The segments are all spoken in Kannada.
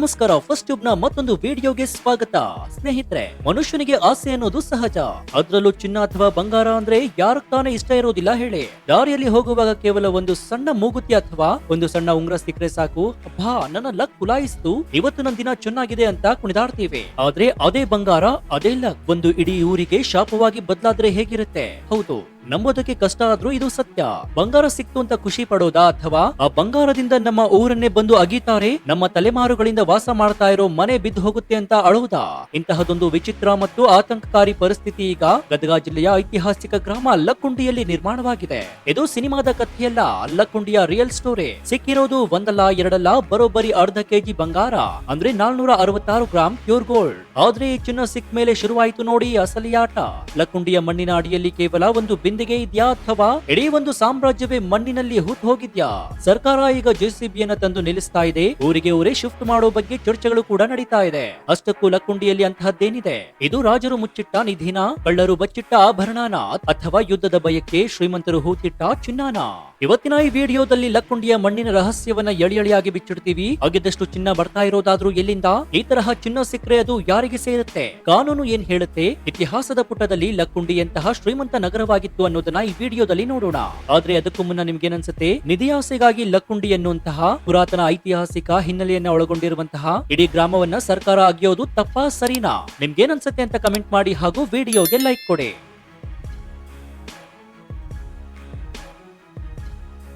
ನಮಸ್ಕಾರ. ಫಸ್ಟ್ ಟ್ಯೂಬ್ ನ ಮತ್ತೊಂದು ವಿಡಿಯೋಗೆ ಸ್ವಾಗತ. ಸ್ನೇಹಿತರೆ, ಮನುಷ್ಯನಿಗೆ ಆಸೆ ಅನ್ನೋದು ಸಹಜ. ಅದರಲ್ಲೂ ಚಿನ್ನ ಅಥವಾ ಬಂಗಾರ ಅಂದ್ರೆ ಯಾರು ತಾನೇ ಇಷ್ಟ ಇರೋದಿಲ್ಲ ಹೇಳಿ. ದಾರಿಯಲ್ಲಿ ಹೋಗುವಾಗ ಕೇವಲ ಒಂದು ಸಣ್ಣ ಮೂಗುತಿ ಅಥವಾ ಒಂದು ಸಣ್ಣ ಉಂಗ್ರ ಸಿಕ್ಕರೆ ಸಾಕು, ಅಬ್ಬಾ ನನ್ನ ಲಕ್ ಕುಲಾಯಿಸ್ತು, ಇವತ್ತು ನನ್ನ ದಿನ ಚೆನ್ನಾಗಿದೆ ಅಂತ ಕುಣಿದಾಡ್ತೀವಿ. ಆದ್ರೆ ಅದೇ ಬಂಗಾರ, ಅದೇ ಲಕ್ ಒಂದು ಇಡೀ ಊರಿಗೆ ಶಾಪವಾಗಿ ಬದಲಾದ್ರೆ ಹೇಗಿರುತ್ತೆ? ಹೌದು, ನಂಬೋದಕ್ಕೆ ಕಷ್ಟ ಆದ್ರೂ ಇದು ಸತ್ಯ. ಬಂಗಾರ ಸಿಕ್ತು ಅಂತ ಖುಷಿ ಪಡೋದಾ, ಅಥವಾ ಆ ಬಂಗಾರದಿಂದ ನಮ್ಮ ಊರನ್ನೇ ಬಂದು ಅಗೀತಾರೆ, ನಮ್ಮ ತಲೆಮಾರುಗಳಿಂದ ವಾಸ ಮಾಡ್ತಾ ಇರೋ ಮನೆ ಬಿದ್ದು ಹೋಗುತ್ತೆ ಅಂತ ಅಳುವುದಾ? ಇಂತಹದೊಂದು ವಿಚಿತ್ರ ಮತ್ತು ಆತಂಕಕಾರಿ ಪರಿಸ್ಥಿತಿ ಈಗ ಗದಗ ಜಿಲ್ಲೆಯ ಐತಿಹಾಸಿಕ ಗ್ರಾಮ ಲಕ್ಕುಂಡಿಯಲ್ಲಿ ನಿರ್ಮಾಣವಾಗಿದೆ. ಇದು ಸಿನಿಮಾದ ಕಥೆಯಲ್ಲ, ಲಕ್ಕುಂಡಿಯ ರಿಯಲ್ ಸ್ಟೋರಿ. ಸಿಕ್ಕಿರೋದು ಒಂದಲ್ಲ ಎರಡಲ್ಲ, ಬರೋಬ್ಬರಿ ಅರ್ಧ ಕೆಜಿ ಬಂಗಾರ, ಅಂದ್ರೆ 466 ಗ್ರಾಂ ಪ್ಯೂರ್ ಗೋಲ್ಡ್. ಆದ್ರೆ ಈ ಚಿನ್ನ ಸಿಕ್ಕ ಮೇಲೆ ಶುರುವಾಯಿತು ನೋಡಿ ಅಸಲಿ ಆಟ. ಲಕ್ಕುಂಡಿಯ ಮಣ್ಣಿನ ಅಡಿಯಲ್ಲಿ ಕೇವಲ ಒಂದು ಬಿಂದಿಗೆ ಇದ್ಯಾ, ಅಥವಾ ಇಡೀ ಒಂದು ಸಾಮ್ರಾಜ್ಯವೇ ಮಣ್ಣಿನಲ್ಲಿ ಹೂತ್ ಹೋಗಿದ್ಯಾ? ಸರ್ಕಾರ ಈಗ ಜೆಸಿಬಿಯನ್ನ ತಂದು ನಿಲ್ಲಿಸ್ತಾ ಇದೆ. ಊರಿಗೆ ಊರೇ ಶಿಫ್ಟ್ ಮಾಡೋ ಬಗ್ಗೆ ಚರ್ಚೆಗಳು ಕೂಡ ನಡೀತಾ ಇದೆ. ಅಷ್ಟಕ್ಕೂ ಲಕ್ಕುಂಡಿಯಲ್ಲಿ ಅಂತಹದ್ದೇನಿದೆ? ಇದು ರಾಜರು ಮುಚ್ಚಿಟ್ಟ ನಿಧಿನ, ಕಳ್ಳರು ಬಚ್ಚಿಟ್ಟ ಆಭರಣನ, ಅಥವಾ ಯುದ್ಧದ ಭಯಕ್ಕೆ ಶ್ರೀಮಂತರು ಹೂತಿಟ್ಟ ಚಿನ್ನಾನ? ಇವತ್ತಿನ ಈ ವಿಡಿಯೋದಲ್ಲಿ ಲಕ್ಕುಂಡಿಯ ಮಣ್ಣಿನ ರಹಸ್ಯವನ್ನ ಎಳಿಯಾಗಿ ಬಿಚ್ಚಿಡ್ತೀವಿ. ಆಗಿದ್ದಷ್ಟು ಚಿನ್ನ ಬರ್ತಾ ಇರೋದಾದ್ರೂ ಎಲ್ಲಿಂದ? ಈ ತರಹ ಚಿನ್ನ ಸಿಕ್ಕರೆ ಅದು ಯಾರಿಗೆ ಸೇರುತ್ತೆ? ಕಾನೂನು ಏನ್ ಹೇಳುತ್ತೆ? ಇತಿಹಾಸದ ಪುಟದಲ್ಲಿ ಲಕ್ಕುಂಡಿಯಂತಹ ಶ್ರೀಮಂತ ನಗರವಾಗಿತ್ತು ಅನ್ನೋದನ್ನ ಈ ವಿಡಿಯೋದಲ್ಲಿ ನೋಡೋಣ. ಆದ್ರೆ ಅದಕ್ಕೂ ಮುನ್ನ ನಿಮ್ಗೇನನ್ಸುತ್ತೆ? ನಿಧಿಯಾಸೆಗಾಗಿ ಲಕ್ಕುಂಡಿ ಎನ್ನುವಂತಹ ಪುರಾತನ ಐತಿಹಾಸಿಕ ಹಿನ್ನೆಲೆಯನ್ನ ಒಳಗೊಂಡಿರುವಂತಹ ಇಡೀ ಗ್ರಾಮವನ್ನ ಸರ್ಕಾರ ಅಗಿಯೋದು ತಪ್ಪಾ ಸರಿನಾ? ನಿಮ್ಗೇನನ್ಸುತ್ತೆ ಅಂತ ಕಮೆಂಟ್ ಮಾಡಿ, ಹಾಗೂ ವಿಡಿಯೋಗೆ ಲೈಕ್ ಕೊಡಿ.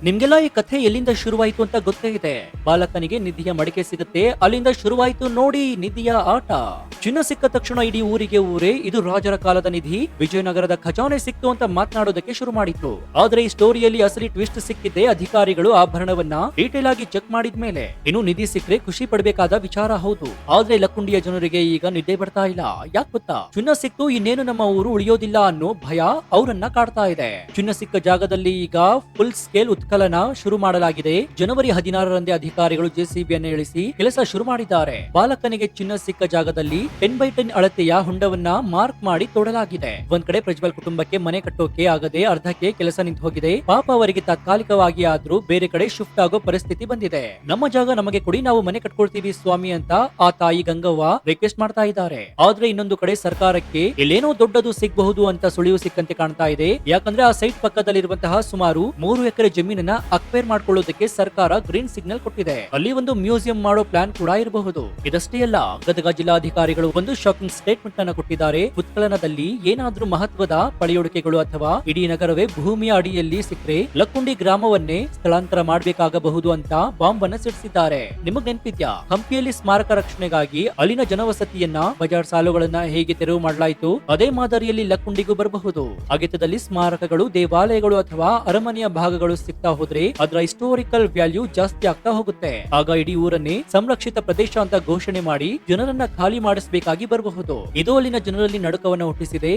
ನಿಮ್ಗೆಲ್ಲ ಈ ಕಥೆ ಎಲ್ಲಿಂದ ಶುರುವಾಯಿತು ಅಂತ ಗೊತ್ತೇ ಇದೆ. ಬಾಲಕನಿಗೆ ನಿಧಿಯ ಮಡಿಕೆ ಸಿಗುತ್ತೆ, ಅಲ್ಲಿಂದ ಶುರುವಾಯಿತು ನೋಡಿ ನಿಧಿಯ ಆಟ. ಚಿನ್ನ ಸಿಕ್ಕ ತಕ್ಷಣ ಇಡೀ ಊರಿಗೆ ಊರೇ ಇದು ರಾಜರ ಕಾಲದ ನಿಧಿ, ವಿಜಯನಗರದ ಖಜಾನೆ ಸಿಕ್ತು ಅಂತ ಮಾತನಾಡೋದಕ್ಕೆ ಶುರು ಮಾಡಿದ್ರು. ಆದ್ರೆ ಈ ಸ್ಟೋರಿಯಲ್ಲಿ ಅಸಲಿ ಟ್ವಿಸ್ಟ್ ಸಿಕ್ಕಿದ್ದೆ ಅಧಿಕಾರಿಗಳು ಆಭರಣವನ್ನ ಡೀಟೇಲ್ ಆಗಿ ಚೆಕ್ ಮಾಡಿದ್ಮೇಲೆ. ಇನ್ನು ನಿಧಿ ಸಿಕ್ಕರೆ ಖುಷಿ ಪಡಬೇಕಾದ ವಿಚಾರ ಹೌದು, ಆದ್ರೆ ಲಕ್ಕುಂಡಿಯ ಜನರಿಗೆ ಈಗ ನಿದ್ದೆ ಬರ್ತಾ ಇಲ್ಲ. ಯಾಕೆ ಗೊತ್ತಾ? ಚಿನ್ನ ಸಿಕ್ತು, ಇನ್ನೇನು ನಮ್ಮ ಊರು ಉಳಿಯೋದಿಲ್ಲ ಅನ್ನೋ ಭಯ ಅವರನ್ನ ಕಾಡ್ತಾ ಇದೆ. ಚಿನ್ನ ಸಿಕ್ಕ ಜಾಗದಲ್ಲಿ ಈಗ ಫುಲ್ ಸ್ಕೇಲ್ ಉತ್ಖನನ ಶುರು ಮಾಡಲಾಗಿದೆ. ಜನವರಿ 16ರಂದೇ ಅಧಿಕಾರಿಗಳು ಜೆಸಿಬಿಯನ್ನು ಇಳಿಸಿ ಕೆಲಸ ಶುರು ಮಾಡಿದ್ದಾರೆ. ಬಾಲಕನಿಗೆ ಚಿನ್ನ ಸಿಕ್ಕ ಜಾಗದಲ್ಲಿ 10x10 ಅಳತೆಯ ಹೊಂಡವನ್ನ ಮಾರ್ಕ್ ಮಾಡಿ ತೋಡಲಾಗಿದೆ. ಒಂದ್ ಕಡೆ ಪ್ರಜ್ವಲ್ ಕುಟುಂಬಕ್ಕೆ ಮನೆ ಕಟ್ಟೋಕೆ ಆಗದೆ ಅರ್ಧಕ್ಕೆ ಕೆಲಸ ನಿಂತು ಹೋಗಿದೆ. ಪಾಪ ಅವರಿಗೆ ತಾತ್ಕಾಲಿಕವಾಗಿ ಆದ್ರೂ ಬೇರೆ ಕಡೆ ಶಿಫ್ಟ್ ಆಗೋ ಪರಿಸ್ಥಿತಿ ಬಂದಿದೆ. ನಮ್ಮ ಜಾಗ ನಮಗೆ ಕೊಡಿ, ನಾವು ಮನೆ ಕಟ್ಕೊಳ್ತೀವಿ ಸ್ವಾಮಿ ಅಂತ ಆ ತಾಯಿ ಗಂಗವ್ವ ರಿಕ್ವೆಸ್ಟ್ ಮಾಡ್ತಾ ಇದ್ದಾರೆ. ಆದ್ರೆ ಇನ್ನೊಂದು ಕಡೆ ಸರ್ಕಾರಕ್ಕೆ ಇಲ್ಲೇನೋ ದೊಡ್ಡದು ಸಿಗಬಹುದು ಅಂತ ಸುಳಿವು ಸಿಕ್ಕಂತೆ ಕಾಣ್ತಾ ಇದೆ. ಯಾಕಂದ್ರೆ ಆ ಸೈಟ್ ಪಕ್ಕದಲ್ಲಿರುವಂತಹ ಸುಮಾರು 3 ಎಕರೆ ಜಮೀನನ್ನ ಅಕ್ವೈರ್ ಮಾಡ್ಕೊಳ್ಳೋದಕ್ಕೆ ಸರ್ಕಾರ ಗ್ರೀನ್ ಸಿಗ್ನಲ್ ಕೊಟ್ಟಿದೆ. ಅಲ್ಲಿ ಒಂದು ಮ್ಯೂಸಿಯಂ ಮಾಡೋ ಪ್ಲಾನ್ ಕೂಡ ಇರಬಹುದು. ಇದಷ್ಟೇ ಅಲ್ಲ, ಗದಗ ಜಿಲ್ಲಾಧಿಕಾರಿಗಳು ಒಂದು ಶಾಕಿಂಗ್ ಸ್ಟೇಟ್ಮೆಂಟ್ ಅನ್ನು ಕೊಟ್ಟಿದ್ದಾರೆ. ಉತ್ಖನನದಲ್ಲಿ ಏನಾದ್ರೂ ಮಹತ್ವದ ಪಳೆಯುಳಿಕೆಗಳು ಅಥವಾ ಇಡೀ ನಗರವೇ ಭೂಮಿಯ ಅಡಿಯಲ್ಲಿ ಸಿಕ್ಕರೆ ಲಕ್ಕುಂಡಿ ಗ್ರಾಮವನ್ನೇ ಸ್ಥಳಾಂತರ ಮಾಡಬೇಕಾಗಬಹುದು ಅಂತ ಬಾಂಬ್ ಅನ್ನು ಸಿಡಿಸಿದ್ದಾರೆ. ನಿಮಗ್ ನೆನಪಿದ್ಯಾ? ಹಂಪಿಯಲ್ಲಿ ಸ್ಮಾರಕ ರಕ್ಷಣೆಗಾಗಿ ಅಲ್ಲಿನ ಜನವಸತಿಯನ್ನ, ಬಜಾರ್ ಸಾಲುಗಳನ್ನ ಹೇಗೆ ತೆರವು ಮಾಡಲಾಯಿತು, ಅದೇ ಮಾದರಿಯಲ್ಲಿ ಲಕ್ಕುಂಡಿಗೂ ಬರಬಹುದು. ಅಗತ್ಯದಲ್ಲಿ ಸ್ಮಾರಕಗಳು, ದೇವಾಲಯಗಳು ಅಥವಾ ಅರಮನೆಯ ಭಾಗಗಳು ಸಿಗ್ತಾ ಹೋದ್ರೆ ಅದರ ಹಿಸ್ಟೋರಿಕಲ್ ವ್ಯಾಲ್ಯೂ ಜಾಸ್ತಿ ಆಗ್ತಾ ಹೋಗುತ್ತೆ. ಆಗ ಇಡೀ ಊರನ್ನೇ ಸಂರಕ್ಷಿತ ಪ್ರದೇಶ ಅಂತ ಘೋಷಣೆ ಮಾಡಿ ಜನರನ್ನ ಖಾಲಿ ಮಾಡಿಸಬೇಕಾಗಿ ಬರಬಹುದು. ಇದು ಅಲ್ಲಿನ ಜನರಲ್ಲಿ ನಡುಕವನ್ನ ಹುಟ್ಟಿಸಿದೆ.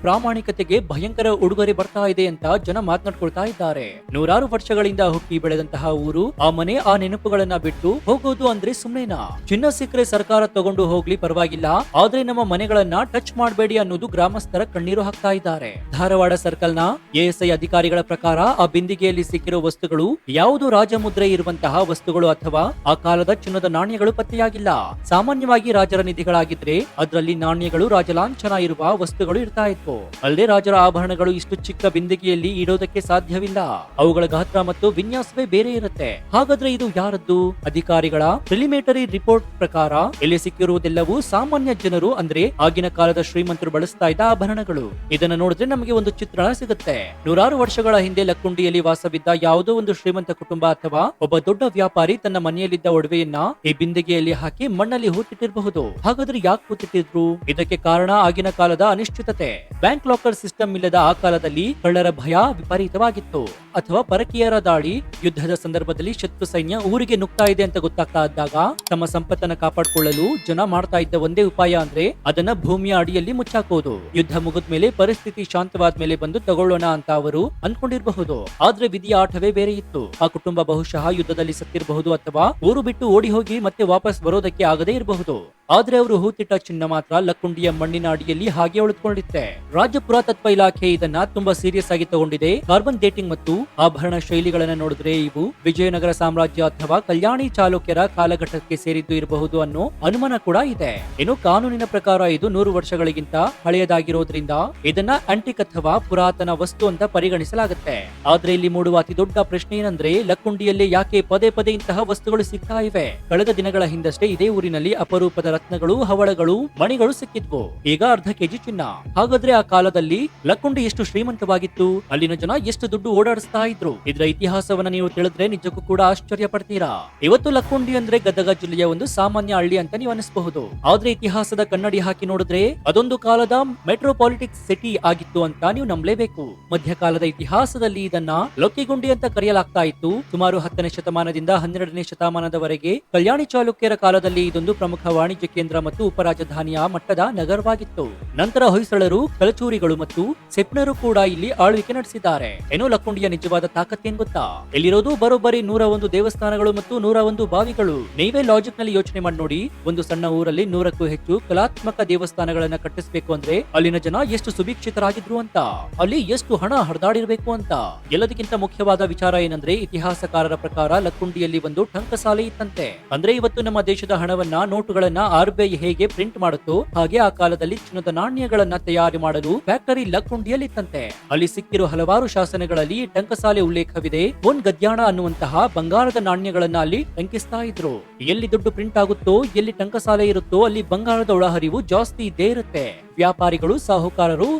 ಪ್ರಾಮಾಣಿಕತೆಗೆ ಭಯಂಕರ ಉಡುಗೊರೆ ಬರ್ತಾ ಇದೆ ಅಂತ ಜನ ಮಾತನಾಡ್ಕೊಳ್ತಾ ಇದ್ದಾರೆ. ನೂರಾರು ವರ್ಷಗಳಿಂದ ಹುಟ್ಟಿ ಬೆಳೆದಂತಹ ಊರು, ಆ ಮನೆ, ಆ ನೆನಪುಗಳನ್ನ ಬಿಟ್ಟು ಹೋಗೋದು ಅಂದ್ರೆ ಸುಮ್ನೆನಾ? ಚಿನ್ನ ಸಿಕ್ಕರೆ ಸರ್ಕಾರ ತಗೊಂಡು ಹೋಗ್ಲಿ ಪರವಾಗಿಲ್ಲ, ಆದ್ರೆ ನಮ್ಮ ಮನೆಗಳನ್ನ ಟಚ್ ಮಾಡಬೇಡಿ ಅನ್ನೋದು ಗ್ರಾಮಸ್ಥರ ಕಣ್ಣೀರು ಹಾಕ್ತಾ ಇದ್ದಾರೆ. ಧಾರವಾಡ ಸರ್ಕಲ್ ನ ಎಎಸ್ಐ ಅಧಿಕಾರಿಗಳ ಪ್ರಕಾರ ಆ ಬಿಂದಿಗೆಯಲ್ಲಿ ಸಿಕ್ಕಿರೋ ವಸ್ತುಗಳು ಯಾವುದು ರಾಜಮುದ್ರೆ ಇರುವಂತಹ ವಸ್ತುಗಳು ಅಥವಾ ಆ ಕಾಲದ ಚಿನ್ನದ ನಾಣ್ಯಗಳು ಪತ್ತೆಯಾಗಿಲ್ಲ. ಸಾಮಾನ್ಯವಾಗಿ ರಾಜರ ನಿಧಿಗಳಾಗಿದ್ರೆ ಅದರಲ್ಲಿ ನಾಣ್ಯಗಳು, ರಾಜಲಾಂಛನ ಇರುವ ವಸ್ತುಗಳು ಇರ್ತಾ ಇತ್ತು. ಅಲ್ಲದೆ ರಾಜರ ಆಭರಣಗಳು ಇಷ್ಟು ಚಿಕ್ಕ ಬಿಂದಿಗೆಯಲ್ಲಿ ಇಡೋದಕ್ಕೆ ಸಾಧ್ಯವಿಲ್ಲ. ಅವುಗಳ ಗಾತ್ರ ಮತ್ತು ವಿನ್ಯಾಸವೇ ಬೇರೆ ಇರುತ್ತೆ. ಹಾಗಾದ್ರೆ ಇದು ಯಾರದ್ದು? ಅಧಿಕಾರಿಗಳ ಪ್ರಿಲಿಮಿನರಿ ರಿಪೋರ್ಟ್ ಪ್ರಕಾರ ಇಲ್ಲಿ ಸಿಕ್ಕಿರುವುದೆಲ್ಲವೂ ಸಾಮಾನ್ಯ ಜನರು, ಅಂದ್ರೆ ಆಗಿನ ಕಾಲದ ಶ್ರೀಮಂತರು ಬಳಸ್ತಾ ಇದ್ದ ಆಭರಣಗಳು. ಇದನ್ನ ನೋಡಿದ್ರೆ ನಮಗೆ ಒಂದು ಚಿತ್ರಣ ಸಿಗುತ್ತೆ. ನೂರಾರು ವರ್ಷಗಳ ಹಿಂದೆ ಲಕ್ಕುಂಡಿಯಲ್ಲಿ ವಾಸವಿದ್ದ ಯಾವುದೋ ಒಂದು ಶ್ರೀಮಂತ ಕುಟುಂಬ ಅಥವಾ ಒಬ್ಬ ದೊಡ್ಡ ವ್ಯಾಪಾರಿ ತನ್ನ ಮನೆಯಲ್ಲಿದ್ದ ಒಡವೆಯನ್ನ ಈ ಬಿಂದಿಗೆಯಲ್ಲಿ ಹಾಕಿ ಮಣ್ಣಲ್ಲಿ ಹೂತಿಟ್ಟಿರಬಹುದು. ಹಾಗಾದ್ರೆ ಯಾಕೆ ಹೂತಿಟ್ಟಿದ್ರು? ಇದಕ್ಕೆ ಕಾರಣ ಆಗಿನ ಕಾಲದ ಅನಿಶ್ಚಿತತೆ. ಬ್ಯಾಂಕ್ ಲಾಕರ್ ಸಿಸ್ಟಮ್ ಇಲ್ಲದ ಆ ಕಾಲದಲ್ಲಿ ಕಳ್ಳರ ಭಯ ವಿಪರೀತವಾಗಿತ್ತು. ಅಥವಾ ಪರಕೀಯರ ದಾಳಿ, ಯುದ್ಧದ ಸಂದರ್ಭದಲ್ಲಿ ಶತ್ರು ಸೈನ್ಯ ಊರಿಗೆ ನುಗ್ತಾ ಇದೆ ಅಂತ ಗೊತ್ತಾಗ್ತಾ ಇದ್ದಾಗ ತಮ್ಮ ಸಂಪತ್ತನ್ನ ಕಾಪಾಡಿಕೊಳ್ಳಲು ಜನ ಮಾಡ್ತಾ ಇದ್ದ ಒಂದೇ ಉಪಾಯ ಅಂದ್ರೆ ಅದನ್ನ ಭೂಮಿಯ ಅಡಿಯಲ್ಲಿ ಮುಚ್ಚಾಕೋದು. ಯುದ್ಧ ಮುಗಿದ್ಮೇಲೆ ಪರಿಸ್ಥಿತಿ ಶಾಂತವಾದ್ಮೇಲೆ ಬಂದು ತಗೊಳ್ಳೋಣ ಅಂತ ಅವರು ಅನ್ಕೊಂಡಿರಬಹುದು. ಆದ್ರೆ ವಿಧಿಯ ಆಟವೇ ಬೇರೆ ಇತ್ತು. ಆ ಕುಟುಂಬ ಬಹುಶಃ ಯುದ್ಧದಲ್ಲಿ ಸತ್ತಿರಬಹುದು ಅಥವಾ ಊರು ಬಿಟ್ಟು ಓಡಿ ಹೋಗಿ ಮತ್ತೆ ವಾಪಸ್ ಬರೋದಕ್ಕೆ ಆಗದೇ ಇರಬಹುದು. ಆದ್ರೆ ಅವರು ಹೂತಿಟ್ಟ ಚಿನ್ನ ಮಾತ್ರ ಲಕ್ಕುಂಡಿಯ ಮಣ್ಣಿನ ಅಡಿಯಲ್ಲಿ ಹಾಗೆ ಉಳಿದುಕೊಂಡಿತ್ತೆ. ರಾಜ್ಯ ಪುರಾತತ್ವ ಇಲಾಖೆ ಇದನ್ನ ತುಂಬಾ ಸೀರಿಯಸ್ ಆಗಿ ತಗೊಂಡಿದೆ. ಕಾರ್ಬನ್ ಡೇಟಿಂಗ್ ಮತ್ತು ಆಭರಣ ಶೈಲಿಗಳನ್ನ ನೋಡಿದ್ರೆ ಇವು ವಿಜಯನಗರ ಸಾಮ್ರಾಜ್ಯ ಅಥವಾ ಕಲ್ಯಾಣಿ ಚಾಲುಕ್ಯರ ಕಾಲಘಟ್ಟಕ್ಕೆ ಸೇರಿದ್ದು ಇರಬಹುದು ಅನ್ನೋ ಅನುಮಾನ ಕೂಡ ಇದೆ. ಇನ್ನು ಕಾನೂನಿನ ಪ್ರಕಾರ ಇದು 100 ವರ್ಷಗಳಿಗಿಂತ ಹಳೆಯದಾಗಿರೋದ್ರಿಂದ ಇದನ್ನ ಆಂಟಿಕ್ ಅಥವಾ ಪುರಾತನ ವಸ್ತು ಅಂತ ಪರಿಗಣಿಸಲಾಗುತ್ತೆ. ಆದ್ರೆ ಇಲ್ಲಿ ಮೂಡುವ ಅತಿ ದೊಡ್ಡ ಪ್ರಶ್ನೆ ಏನಂದ್ರೆ ಲಕ್ಕುಂಡಿಯಲ್ಲಿ ಯಾಕೆ ಪದೇ ಪದೇ ಇಂತಹ ವಸ್ತುಗಳು ಸಿಗ್ತಾ ಇವೆ? ಕಳೆದ ದಿನಗಳ ಹಿಂದಷ್ಟೇ ಇದೇ ಊರಿನಲ್ಲಿ ಅಪರೂಪದ ರತ್ನಗಳು, ಹವಳಗಳು, ಮಣಿಗಳು ಸಿಕ್ಕಿದ್ವು. ಈಗ ಅರ್ಧ ಕೆಜಿ ಚಿನ್ನ. ಹಾಗಾದ್ರೆ ಆ ಕಾಲದಲ್ಲಿ ಲಕ್ಕುಂಡಿ ಎಷ್ಟು ಶ್ರೀಮಂತವಾಗಿತ್ತು? ಅಲ್ಲಿನ ಜನ ಎಷ್ಟು ದುಡ್ಡು ಓಡಾಡಿಸ್ತಾ ಇದ್ರು? ಇದರ ಇತಿಹಾಸವನ್ನ ನೀವು ತಿಳಿದ್ರೆ ನಿಜಕ್ಕೂ ಕೂಡ ಆಶ್ಚರ್ಯ ಪಡ್ತೀರಾ. ಇವತ್ತು ಲಕ್ಕುಂಡಿ ಅಂದ್ರೆ ಗದಗ ಜಿಲ್ಲೆಯ ಒಂದು ಸಾಮಾನ್ಯ ಹಳ್ಳಿ ಅಂತ ನೀವು ಅನಿಸಬಹುದು. ಆದ್ರೆ ಇತಿಹಾಸದ ಕನ್ನಡಿ ಹಾಕಿ ನೋಡಿದ್ರೆ ಅದೊಂದು ಕಾಲದ ಮೆಟ್ರೋಪಾಲಿಟಿಕ್ ಸಿಟಿ ಆಗಿತ್ತು ಅಂತ ನೀವು ನಂಬಲೇಬೇಕು. ಮಧ್ಯಕಾಲದ ಇತಿಹಾಸದಲ್ಲಿ ಇದನ್ನ ಲೊಕ್ಕಿಗುಂಡಿ ಅಂತ ಕರೆಯಲಾಗ್ತಾ ಇತ್ತು. ಸುಮಾರು 10ನೇ ಶತಮಾನದಿಂದ 12ನೇ ಶತಮಾನದವರೆಗೆ ಕಲ್ಯಾಣಿ ಚಾಲುಕ್ಯರ ಕಾಲದಲ್ಲಿ ಇದೊಂದು ಪ್ರಮುಖ ವಾಣಿಜ್ಯ ಕೇಂದ್ರ ಮತ್ತು ಉಪರಾಜಧಾನಿಯ ಮಟ್ಟದ ನಗರವಾಗಿತ್ತು. ನಂತರ ಹೊಯ್ಸಳರು, ಕಲಚೂರಿಗಳು ಮತ್ತು ಸೆಪ್ನರು ಕೂಡ ಇಲ್ಲಿ ಆಳ್ವಿಕೆ ನಡೆಸಿದ್ದಾರೆ. ಏನೋ ಲಕ್ಕುಂಡಿಯ ನಿಜವಾದ ತಾಕತ್ತೇನ್ ಗೊತ್ತಾ? ಇಲ್ಲಿರೋದು ಬರೋಬ್ಬರಿ 101 ದೇವಸ್ಥಾನಗಳು ಮತ್ತು 101 ಬಾವಿಗಳು. ನೀವೇ ಲಾಜಿಕ್ ನಲ್ಲಿ ಯೋಚನೆ ಮಾಡಿ ನೋಡಿ, ಒಂದು ಸಣ್ಣ ಊರಲ್ಲಿ 100ಕ್ಕೂ ಹೆಚ್ಚು ಕಲಾತ್ಮಕ ದೇವಸ್ಥಾನಗಳನ್ನ ಕಟ್ಟಿಸಬೇಕು ಅಂದ್ರೆ ಅಲ್ಲಿನ ಜನ ಎಷ್ಟು ಸುಭಿಕ್ಷಿತರಾಗಿದ್ರು ಅಂತ, ಅಲ್ಲಿ ಎಷ್ಟು ಹಣ ಹರಿದಾಡಿರ್ಬೇಕು ಅಂತ. ಎಲ್ಲದಕ್ಕಿಂತ ಮುಖ್ಯವಾದ ವಿಚಾರ ಏನಂದ್ರೆ ಇತಿಹಾಸಕಾರರ ಪ್ರಕಾರ ಲಕ್ಕುಂಡಿಯಲ್ಲಿ ಒಂದು ಟಂಕಸಾಲೆ ಇತ್ತಂತೆ. ಅಂದ್ರೆ ಇವತ್ತು ನಮ್ಮ ದೇಶದ ಹಣವನ್ನ, ನೋಟುಗಳನ್ನ RBI ಹೇಗೆ ಪ್ರಿಂಟ್ ಮಾಡುತ್ತೋ ಹಾಗೆ ಆ ಕಾಲದಲ್ಲಿ ಚಿನ್ನದ ನಾಣ್ಯಗಳನ್ನ ತಯಾರು ಮಾಡಲು ಫ್ಯಾಕ್ಟರಿ ಲಕ್ಕುಂಡಿಯಲ್ಲಿ ಇತ್ತಂತೆ. ಅಲ್ಲಿ ಸಿಕ್ಕಿರೋ ಹಲವಾರು ಶಾಸನಗಳಲ್ಲಿ ಟಂಕಸಾಲೆ ಉಲ್ಲೇಖವಿದೆ. ಪೊನ್ ಗದ್ಯಾಣ ಅನ್ನುವಂತಹ ಬಂಗಾರದ ನಾಣ್ಯಗಳನ್ನ ಅಲ್ಲಿ ಟಂಕಿಸ್ತಾ ಇದ್ರು. ಎಲ್ಲಿ ದುಡ್ಡು ಪ್ರಿಂಟ್ ಆಗುತ್ತೋ, ಎಲ್ಲಿ ಟಂಕಸಾಲೆ ಇರುತ್ತೋ ಅಲ್ಲಿ ಬಂಗಾರದ ಒಳಹರಿವು ಜಾಸ್ತಿ ಇದ್ದೇ ಇರುತ್ತೆ. ವ್ಯಾಪಾರಿಗಳು, ಸಾಹುಕಾರರು,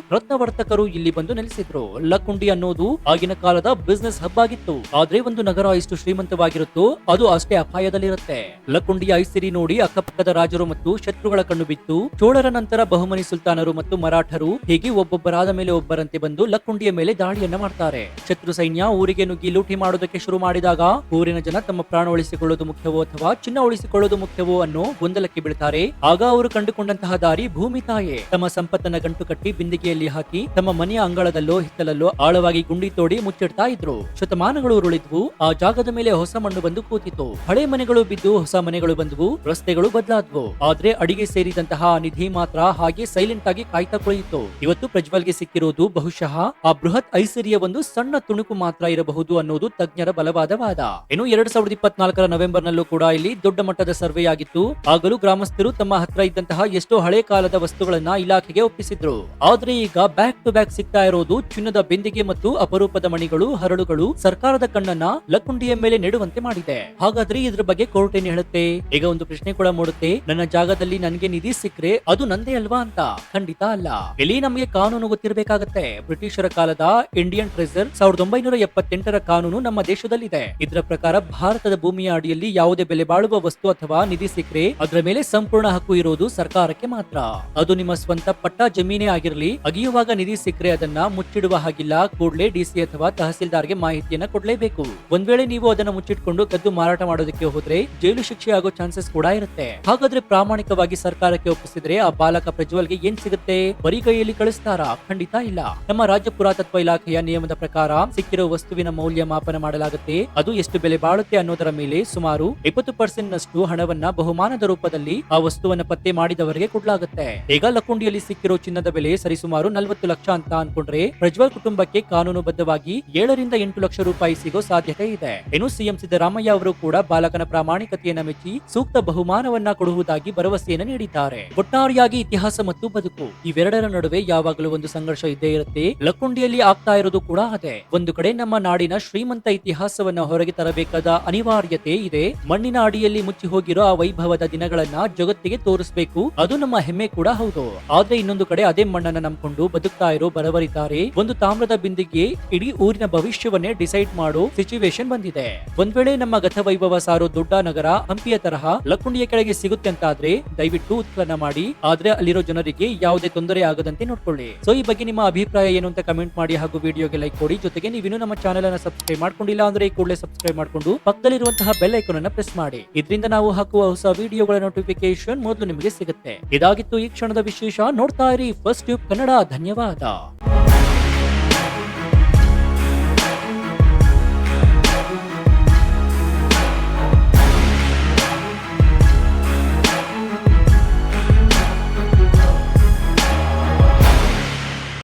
ರತ್ನವರ್ತಕರು ಇಲ್ಲಿ ಬಂದು ನೆಲೆಸಿದ್ರು. ಲಕ್ಕುಂಡಿ ಅನ್ನೋದು ಆಗಿನ ಕಾಲದ ಬಿಸಿನೆಸ್ ಹಬ್ ಆಗಿತ್ತು. ಆದ್ರೆ ಒಂದು ನಗರ ಎಷ್ಟು ಶ್ರೀಮಂತವಾಗಿರುತ್ತೋ ಅದು ಅಷ್ಟೇ ಅಪಾಯದಲ್ಲಿರುತ್ತೆ. ಲಕ್ಕುಂಡಿಯ ಐಸಿರಿ ನೋಡಿ ಅಕ್ಕಪಕ್ಕದ ರಾಜರು ಮತ್ತು ಶತ್ರುಗಳ ಕಣ್ಣು ಬಿತ್ತು. ಚೋಳರ ನಂತರ ಬಹುಮನಿ ಸುಲ್ತಾನರು ಮತ್ತು ಮರಾಠರು ಹೀಗೆ ಒಬ್ಬೊಬ್ಬರಾದ ಮೇಲೆ ಒಬ್ಬರಂತೆ ಬಂದು ಲಕ್ಕುಂಡಿಯ ಮೇಲೆ ದಾಳಿಯನ್ನ ಮಾಡ್ತಾರೆ. ಶತ್ರು ಸೈನ್ಯ ಊರಿಗೆ ನುಗ್ಗಿ ಲೂಟಿ ಮಾಡೋದಕ್ಕೆ ಶುರು ಮಾಡಿದಾಗ ಊರಿನ ಜನ ತಮ್ಮ ಪ್ರಾಣ ಉಳಿಸಿಕೊಳ್ಳೋದು ಮುಖ್ಯವೋ ಅಥವಾ ಚಿನ್ನ ಉಳಿಸಿಕೊಳ್ಳೋದು ಮುಖ್ಯವೋ ಅನ್ನೋ ಗೊಂದಲಕ್ಕೆ ಬೀಳ್ತಾರೆ. ಆಗ ಅವರು ಕಂಡುಕೊಂಡಂತಹ ದಾರಿ ಭೂಮಿ ತಾಯೇ. ತಮ್ಮ ಸಂಪತ್ತನ್ನ ಗಂಟು ಕಟ್ಟಿ ಬಿಂದಿಗೆಯಲ್ಲಿ ಹಾಕಿ ತಮ್ಮ ಮನೆಯ ಅಂಗಳದಲ್ಲೋ ಹಿತ್ತಲಲ್ಲೋ ಆಳವಾಗಿ ಗುಂಡಿ ತೋಡಿ ಮುಚ್ಚಿಡ್ತಾ ಇದ್ರು. ಶತಮಾನಗಳು ಉರುಳಿದ್ವು. ಆ ಜಾಗದ ಮೇಲೆ ಹೊಸ ಮಣ್ಣು ಬಂದು ಕೂತಿತ್ತು. ಹಳೆ ಮನೆಗಳು ಬಿದ್ದು ಹೊಸ ಮನೆಗಳು ಬಂದವು. ರಸ್ತೆಗಳು ಬದಲಾದ್ವು. ಆದ್ರೆ ಅಡಿಗೆ ಸೇರಿದಂತಹ ನಿಧಿ ಮಾತ್ರ ಹಾಗೆ ಸೈಲೆಂಟ್ ಆಗಿ ಕಾಯ್ತಾ ಕುಳಿಯಿತು. ಇವತ್ತು ಪ್ರಜ್ವಲ್ಗೆ ಸಿಕ್ಕಿರೋದು ಬಹುಶಃ ಆ ಬೃಹತ್ ಐಸಿರಿಯ ಒಂದು ಸಣ್ಣ ತುಣುಕು ಮಾತ್ರ ಇರಬಹುದು ಅನ್ನೋದು ತಜ್ಞರ ಬಲವಾದ ವಾದ. ಇನ್ನು 2024 ನವೆಂಬರ್ ನಲ್ಲೂ ಕೂಡ ಇಲ್ಲಿ ದೊಡ್ಡ ಮಟ್ಟದ ಸರ್ವೆ ಆಗಿತ್ತು. ಆಗಲೂ ಗ್ರಾಮಸ್ಥರು ತಮ್ಮ ಹತ್ರ ಇದ್ದಂತಹ ಎಷ್ಟೋ ಹಳೆ ಕಾಲದ ವಸ್ತುಗಳನ್ನ ಇಲಾಖೆಗೆ ಒಪ್ಪಿಸಿದ್ರು. ಆದ್ರೆ ಈಗ ಬ್ಯಾಕ್ ಟು ಬ್ಯಾಕ್ ಸಿಗ್ತಾ ಇರೋದು ಚಿನ್ನದ ಬಿಂದಿಗೆ ಮತ್ತು ಅಪರೂಪದ ಮಣಿಗಳು, ಹರಳುಗಳು ಸರ್ಕಾರದ ಕಣ್ಣನ್ನ ಲಕ್ಕುಂಡಿಯ ಮೇಲೆ ನೆಡುವಂತೆ ಮಾಡಿದೆ. ಹಾಗಾದ್ರೆ ಇದ್ರ ಬಗ್ಗೆ ಕೋರ್ಟ್ ಏನ್ ಹೇಳುತ್ತೆ? ಈಗ ಒಂದು ಪ್ರಶ್ನೆ ಕೂಡ ಮೂಡುತ್ತೆ, ನನ್ನ ಜಾಗದಲ್ಲಿ ನನಗೆ ನಿಧಿ ಸಿಕ್ಕರೆ ಅದು ನಂದೇ ಅಲ್ವಾ ಅಂತ? ಖಂಡಿತ ಅಲ್ಲ. ಇಲ್ಲಿ ನಮಗೆ ಕಾನೂನು ಗೊತ್ತಿರಬೇಕಾಗತ್ತೆ. ಬ್ರಿಟಿಷರ ಕಾಲದ ಇಂಡಿಯನ್ ಟ್ರೆಸರ್ 1978ರ ಕಾನೂನು ನಮ್ಮ ದೇಶದಲ್ಲಿದೆ. ಇದರ ಪ್ರಕಾರ ಭಾರತದ ಭೂಮಿಯ ಅಡಿಯಲ್ಲಿ ಯಾವುದೇ ಬೆಲೆ ಬಾಳುವ ವಸ್ತು ಅಥವಾ ನಿಧಿ ಸಿಕ್ಕರೆ ಅದರ ಮೇಲೆ ಸಂಪೂರ್ಣ ಹಕ್ಕು ಇರೋದು ಸರ್ಕಾರಕ್ಕೆ ಮಾತ್ರ. ಅದು ನಿಮ್ಮ ಸ್ವಂತ ಪಟ್ಟ ಜಮೀನೇ ಆಗಿರಲಿ. ಅಗಿಯುವಾಗ ನಿಧಿ ಸಿಕ್ಕರೆ ಅದನ್ನ ಮುಚ್ಚಿಡುವ ಹಾಗಿಲ್ಲ. ಕೂಡಲೇ ಡಿಸಿ ಅಥವಾ ತಹಸೀಲ್ದಾರ್ಗೆ ಮಾಹಿತಿಯನ್ನ ಕೊಡ್ಲೇಬೇಕು. ಒಂದ್ ವೇಳೆ ನೀವು ಅದನ್ನ ಮುಚ್ಚಿಟ್ಕೊಂಡು ಕದ್ದು ಮಾರಾಟ ಮಾಡೋದಕ್ಕೆ ಹೋದ್ರೆ ಜೈಲು ಶಿಕ್ಷೆ ಆಗೋ ಚಾನ್ಸಸ್ ಕೂಡ ಇರುತ್ತೆ. ಹಾಗಾದ್ರೆ ಪ್ರಾಮಾಣಿಕವಾಗಿ ಸರ್ಕಾರಕ್ಕೆ ಒಪ್ಪಿಸಿದ್ರೆ ಆ ಬಾಲಕ ಪ್ರಜ್ವಲ್ಗೆ ಏನ್ ಸಿಗುತ್ತೆ? ಬರೀ ಕೈಯಲ್ಲಿ ಕಳಿಸ್ತಾರಾ? ಖಂಡಿತ ಇಲ್ಲ. ನಮ್ಮ ರಾಜ್ಯ ಪುರಾತತ್ವ ಇಲಾಖೆಯ ನಿಯಮದ ಪ್ರಕಾರ ಸಿಕ್ಕಿರೋ ವಸ್ತುವಿನ ಮೌಲ್ಯ ಮಾಪನ ಮಾಡಲಾಗುತ್ತೆ. ಅದು ಎಷ್ಟು ಬೆಲೆ ಬಾಳುತ್ತೆ ಅನ್ನೋದರ ಮೇಲೆ ಸುಮಾರು 20% ನಷ್ಟು ಹಣವನ್ನ ಬಹುಮಾನದ ರೂಪದಲ್ಲಿ ಆ ವಸ್ತುವನ್ನ ಪತ್ತೆ ಮಾಡಿದವರಿಗೆ ಕೊಡ್ಲಾಗುತ್ತೆ. ಈಗ ಲಕ್ಕುಂಡಿಯಲ್ಲಿ ಸಿಕ್ಕಿರೋ ಚಿನ್ನದ ಬೆಲೆ ಸರಿಸುಮಾರು 40 ಲಕ್ಷ ಅಂತ ಅನ್ಕೊಂಡ್ರೆ ಪ್ರಜ್ವಲ್ ಕುಟುಂಬಕ್ಕೆ ಕಾನೂನುಬದ್ಧವಾಗಿ 7 ರಿಂದ 8 ಲಕ್ಷ ರೂಪಾಯಿ ಸಿಗೋ ಸಾಧ್ಯತೆ ಇದೆ. ಇನ್ನು ಸಿಎಂ ಸಿದ್ದರಾಮಯ್ಯ ಅವರು ಕೂಡ ಬಾಲಕನ ಪ್ರಾಮಾಣಿಕತೆಯನ್ನ ಮೆಚ್ಚಿ ಸೂಕ್ತ ಬಹುಮಾನವನ್ನ ಕೊಡುವುದಾಗಿ ಭರವಸೆಯನ್ನು ನೀಡಿದ್ದಾರೆ. ಒಟ್ಟಾರೆಯಾಗಿ ಇತಿಹಾಸ ಮತ್ತು ಬದುಕು ಇವೆರಡರ ನಡುವೆ ಯಾವಾಗಲೂ ಒಂದು ಸಂಘರ್ಷ ಇದ್ದೇ ಇರುತ್ತೆ. ಲಕ್ಕುಂಡಿಯಲ್ಲಿ ಆಗ್ತಾ ಇರೋದು ಕೂಡ ಅದೇ. ಒಂದು ಕಡೆ ನಮ್ಮ ನಾಡಿನ ಶ್ರೀಮಂತ ಇತಿಹಾಸವನ್ನ ಹೊರಗೆ ತರಬೇಕಾದ ಅನಿವಾರ್ಯತೆ ಇದೆ. ಮಣ್ಣಿನ ಅಡಿಯಲ್ಲಿ ಮುಚ್ಚಿ ಹೋಗಿರೋ ಆ ವೈಭವದ ದಿನಗಳನ್ನ ಜಗತ್ತಿಗೆ ತೋರಿಸಬೇಕು. ಅದು ನಮ್ಮ ಹೆಮ್ಮೆ ಕೂಡ ಹೌದು. ಆದ್ರೆ ಇನ್ನೊಂದು ಕಡೆ ಅದೇ ಮಣ್ಣನ್ನ ನಂಬಿಕೊಂಡು ಬದುಕ್ತಾ ಇರೋ ಬಡವರಿದ್ದಾರೆ. ಒಂದು ತಾಮ್ರದ ಬಿಂದಿಗೆ ಇಡೀ ಊರಿನ ಭವಿಷ್ಯವನ್ನೇ ಡಿಸೈಡ್ ಮಾಡೋ ಸಿಚುವೇಶನ್ ಬಂದಿದೆ. ಒಂದ್ ವೇಳೆ ನಮ್ಮ ಗತವೈಭವ ಸಾರೋ ದೊಡ್ಡ ನಗರ ಹಂಪಿಯ ತರಹ ಲಕ್ಕುಂಡಿಯ ಕೆಳಗೆ ಸಿಗುತ್ತೆ ಅಂತಾದ್ರೆ ದಯವಿಟ್ಟು ಉತ್ಖನನ ಮಾಡಿ. ಆದ್ರೆ ಅಲ್ಲಿರೋ ಜನರಿಗೆ ಯಾವುದೇ ತೊಂದರೆ ಆಗದಂತೆ ನೋಡ್ಕೊಳ್ಳಿ. ಸೊ ಈ ಬಗ್ಗೆ ನಿಮ್ಮ ಅಭಿಪ್ರಾಯ ಏನು ಅಂತ ಕಮೆಂಟ್ ಮಾಡಿ ಹಾಗೂ ವಿಡಿಯೋಗೆ ಲೈಕ್ ಕೊಡಿ. ಜೊತೆಗೆ ನೀವಿನ್ನೂ ನಮ್ಮ ಚಾನೆಲ್ ಅನ್ನ ಸಬ್ಸ್ಕ್ರೈಬ್ ಮಾಡ್ಕೊಂಡಿಲ್ಲ ಅಂದ್ರೆ ಈ ಕೂಡಲೇ ಸಬ್ಸ್ಕ್ರೈಬ್ ಮಾಡ್ಕೊಂಡು ಪಕ್ಕದಲ್ಲಿರುವಂತಹ ಬೆಲ್ ಐಕಾನ್ ಅನ್ನ ಪ್ರೆಸ್ ಮಾಡಿ. ಇದರಿಂದ ನಾವು ಹಾಕುವ ಹೊಸ ವಿಡಿಯೋಗಳ ನೋಟಿಫಿಕೇಶನ್ ಮೊದಲು ನಿಮಗೆ ಸಿಗುತ್ತೆ. ಇದಾಗಿತ್ತು ಈ ಕ್ಷಣದ ವಿಶೇಷ. ನೋಡ್ತಾ ಇರಿ ಫಸ್ಟ್ ಟ್ಯೂಬ್ ಕನ್ನಡ. ಧನ್ಯವಾದ.